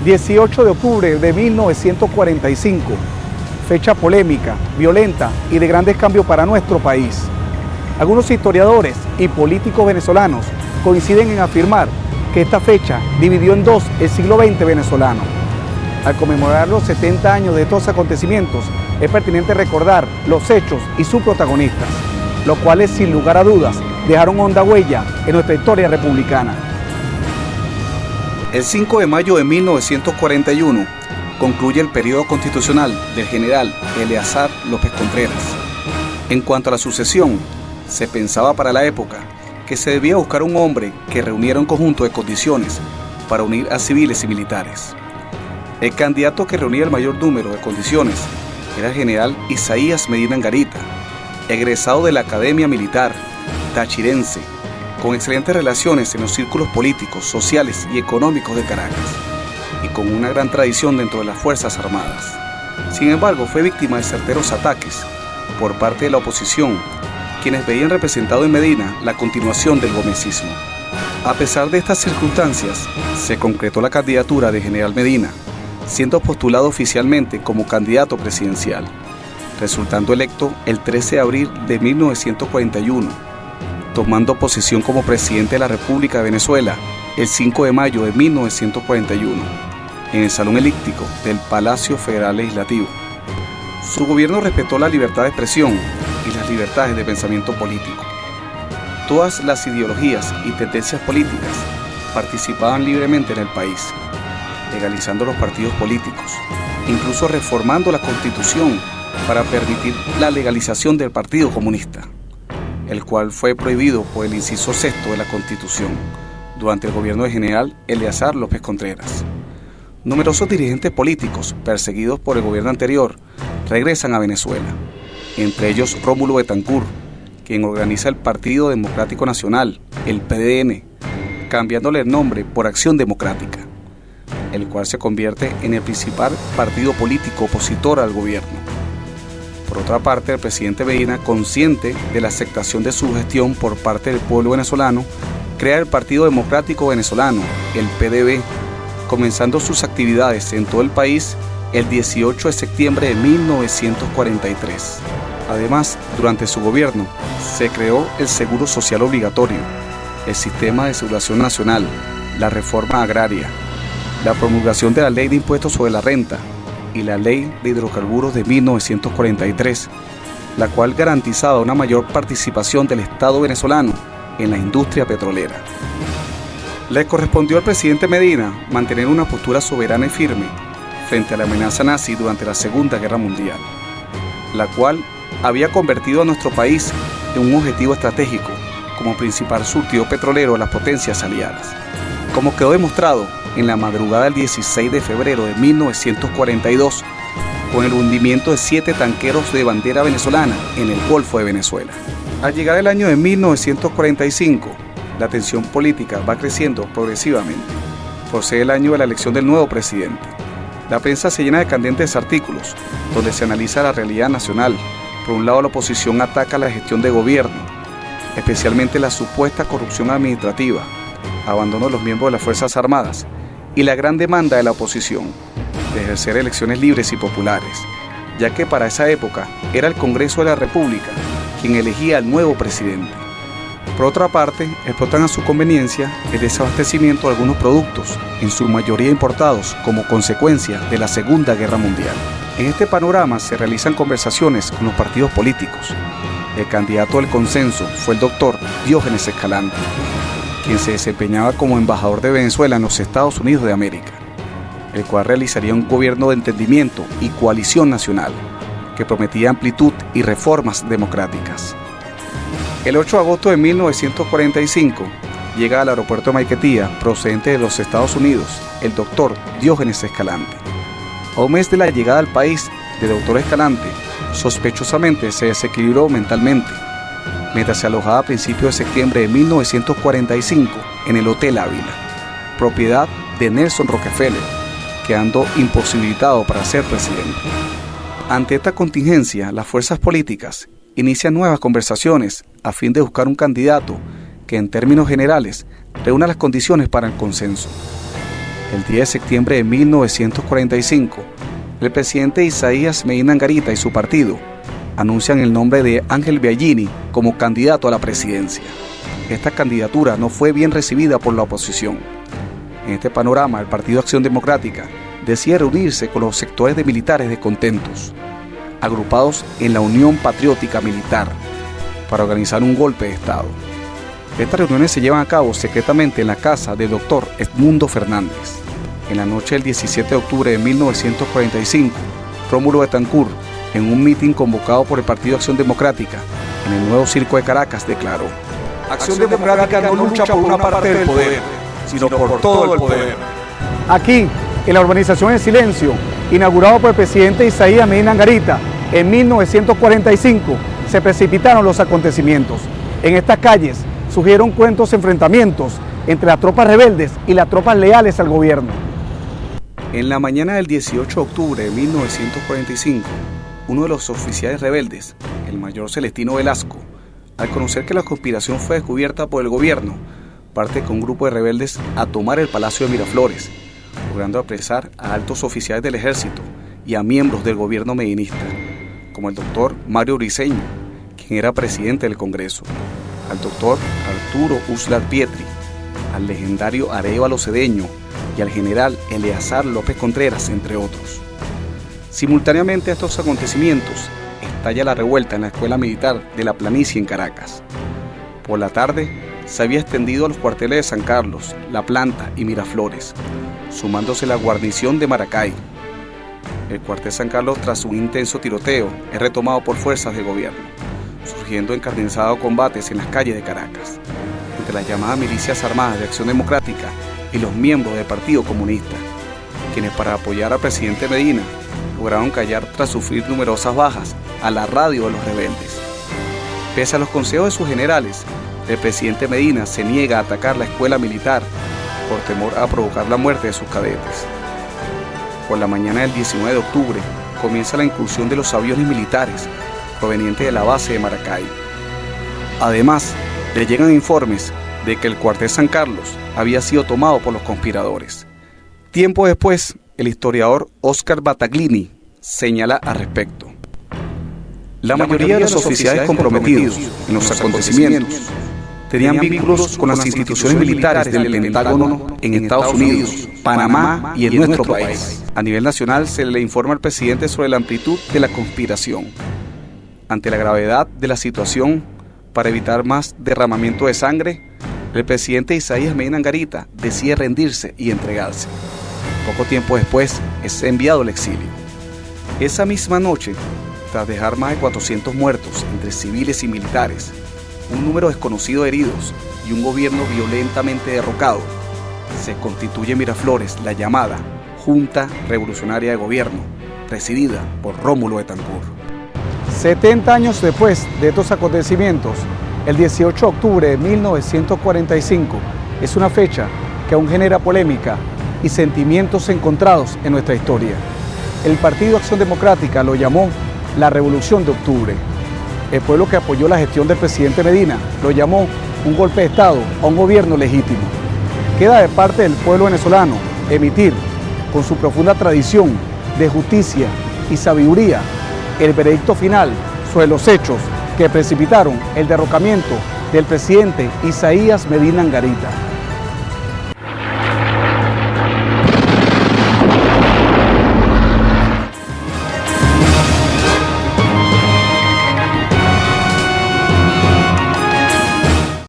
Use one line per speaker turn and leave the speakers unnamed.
18 de octubre de 1945, fecha polémica, violenta y de grandes cambios para nuestro país. Algunos historiadores y políticos venezolanos coinciden en afirmar que esta fecha dividió en dos el siglo XX venezolano. Al conmemorar los 70 años de estos acontecimientos, es pertinente recordar los hechos y sus protagonistas, los cuales sin lugar a dudas dejaron honda huella en nuestra historia republicana.
El 5 de mayo de 1941 concluye el periodo constitucional del general Eleazar López Contreras. En cuanto a la sucesión, se pensaba para la época que se debía buscar un hombre que reuniera un conjunto de condiciones para unir a civiles y militares. El candidato que reunía el mayor número de condiciones era el general Isaías Medina Angarita, egresado de la Academia Militar Tachirense, con excelentes relaciones en los círculos políticos, sociales y económicos de Caracas, y con una gran tradición dentro de las Fuerzas Armadas. Sin embargo, fue víctima de certeros ataques por parte de la oposición, quienes veían representado en Medina la continuación del gomecismo. A pesar de estas circunstancias, se concretó la candidatura de General Medina, siendo postulado oficialmente como candidato presidencial, resultando electo el 13 de abril de 1941, tomando posesión como presidente de la República de Venezuela el 5 de mayo de 1941, en el Salón Elíptico del Palacio Federal Legislativo. Su gobierno respetó la libertad de expresión y las libertades de pensamiento político. Todas las ideologías y tendencias políticas participaban libremente en el país, legalizando los partidos políticos, incluso reformando la Constitución para permitir la legalización del Partido Comunista, el cual fue prohibido por el inciso sexto de la Constitución durante el gobierno del general Eleazar López Contreras. Numerosos dirigentes políticos perseguidos por el gobierno anterior regresan a Venezuela, entre ellos Rómulo Betancourt, quien organiza el Partido Democrático Nacional, el PDN, cambiándole el nombre por Acción Democrática, el cual se convierte en el principal partido político opositor al gobierno. Por otra parte, el presidente Medina, consciente de la aceptación de su gestión por parte del pueblo venezolano, crea el Partido Democrático Venezolano, el PDV, comenzando sus actividades en todo el país el 18 de septiembre de 1943. Además, durante su gobierno, se creó el Seguro Social Obligatorio, el Sistema de Aseguración Nacional, la Reforma Agraria, la promulgación de la Ley de Impuestos sobre la Renta y la Ley de Hidrocarburos de 1943, la cual garantizaba una mayor participación del Estado venezolano en la industria petrolera. Le correspondió al presidente Medina mantener una postura soberana y firme frente a la amenaza nazi durante la Segunda Guerra Mundial, la cual había convertido a nuestro país en un objetivo estratégico como principal surtidor petrolero de las potencias aliadas, como quedó demostrado en la madrugada del 16 de febrero de 1942, con el hundimiento de 7 tanqueros de bandera venezolana en el Golfo de Venezuela. Al llegar el año de 1945, la tensión política va creciendo progresivamente, por ser el año de la elección del nuevo presidente. La prensa se llena de candentes artículos, donde se analiza la realidad nacional. Por un lado, la oposición ataca la gestión de gobierno, especialmente la supuesta corrupción administrativa, abandono de los miembros de las Fuerzas Armadas y la gran demanda de la oposición de ejercer elecciones libres y populares, ya que para esa época era el Congreso de la República quien elegía al nuevo presidente. Por otra parte, explotan a su conveniencia el desabastecimiento de algunos productos, en su mayoría importados como consecuencia de la Segunda Guerra Mundial. En este panorama se realizan conversaciones con los partidos políticos. El candidato del consenso fue el doctor Diógenes Escalante, quien se desempeñaba como embajador de Venezuela en los Estados Unidos de América, el cual realizaría un gobierno de entendimiento y coalición nacional, que prometía amplitud y reformas democráticas. El 8 de agosto de 1945 llega al aeropuerto de Maiquetía, procedente de los Estados Unidos, el doctor Diógenes Escalante. A un mes de la llegada al país del doctor Escalante, sospechosamente se desequilibró mentalmente, mientras se alojaba a principios de septiembre de 1945 en el Hotel Ávila, propiedad de Nelson Rockefeller, quedando imposibilitado para ser presidente. Ante esta contingencia, las fuerzas políticas inician nuevas conversaciones a fin de buscar un candidato que en términos generales reúna las condiciones para el consenso. El 10 de septiembre de 1945, el presidente Isaías Medina Angarita y su partido anuncian el nombre de Ángel Biagini como candidato a la presidencia. Esta candidatura no fue bien recibida por la oposición. En este panorama, el Partido Acción Democrática decide reunirse con los sectores de militares descontentos, agrupados en la Unión Patriótica Militar, para organizar un golpe de Estado. Estas reuniones se llevan a cabo secretamente en la casa del doctor Edmundo Fernández. En la noche del 17 de octubre de 1945, Rómulo Betancourt, en un mitin convocado por el Partido Acción Democrática en el Nuevo Circo de Caracas, declaró:
Acción Democrática no lucha por una parte del poder, sino por todo el poder. Aquí, en la urbanización En Silencio, inaugurado por el presidente Isaías Medina Angarita en 1945, se precipitaron los acontecimientos. En estas calles surgieron cruentos enfrentamientos entre las tropas rebeldes y las tropas leales al gobierno.
En la mañana del 18 de octubre de 1945, uno de los oficiales rebeldes, el mayor Celestino Velasco, al conocer que la conspiración fue descubierta por el gobierno, parte con un grupo de rebeldes a tomar el Palacio de Miraflores, logrando apresar a altos oficiales del ejército y a miembros del gobierno medinista, como el doctor Mario Briceño, quien era presidente del Congreso, al doctor Arturo Uslar Pietri, al legendario Arévalo Cedeño y al general Eleazar López Contreras, entre otros. Simultáneamente a estos acontecimientos, estalla la revuelta en la Escuela Militar de la Planicie en Caracas. Por la tarde, se había extendido a los cuarteles de San Carlos, La Planta y Miraflores, sumándose la guarnición de Maracay. El cuartel San Carlos, tras un intenso tiroteo, es retomado por fuerzas del gobierno, surgiendo encarnizados combates en las calles de Caracas, entre las llamadas milicias armadas de Acción Democrática y los miembros del Partido Comunista, quienes, para apoyar al presidente Medina, lograron callar tras sufrir numerosas bajas a la radio de los rebeldes. Pese a los consejos de sus generales, el presidente Medina se niega a atacar la escuela militar por temor a provocar la muerte de sus cadetes. Por la mañana del 19 de octubre comienza la incursión de los aviones militares provenientes de la base de Maracay. Además, le llegan informes de que el cuartel San Carlos había sido tomado por los conspiradores. Tiempo después, el historiador Oscar Battaglini señala al respecto: la mayoría de los oficiales comprometidos en los acontecimientos tenían vínculos con las instituciones militares del Pentágono en Estados Unidos, Panamá y en nuestro país. A nivel nacional se le informa al presidente sobre la amplitud de la conspiración. Ante la gravedad de la situación, para evitar más derramamiento de sangre, el presidente Isaías Medina Angarita decide rendirse y entregarse. Poco tiempo después es enviado al exilio. Esa misma noche, tras dejar más de 400 muertos entre civiles y militares, un número desconocido de heridos y un gobierno violentamente derrocado, se constituye en Miraflores la llamada Junta Revolucionaria de Gobierno, presidida por Rómulo Betancourt.
70 años después de estos acontecimientos, el 18 de octubre de 1945 es una fecha que aún genera polémica y sentimientos encontrados en nuestra historia. El Partido Acción Democrática lo llamó la Revolución de Octubre. El pueblo que apoyó la gestión del presidente Medina lo llamó un golpe de Estado a un gobierno legítimo. Queda de parte del pueblo venezolano emitir, con su profunda tradición de justicia y sabiduría, el veredicto final sobre los hechos que precipitaron el derrocamiento del presidente Isaías Medina Angarita.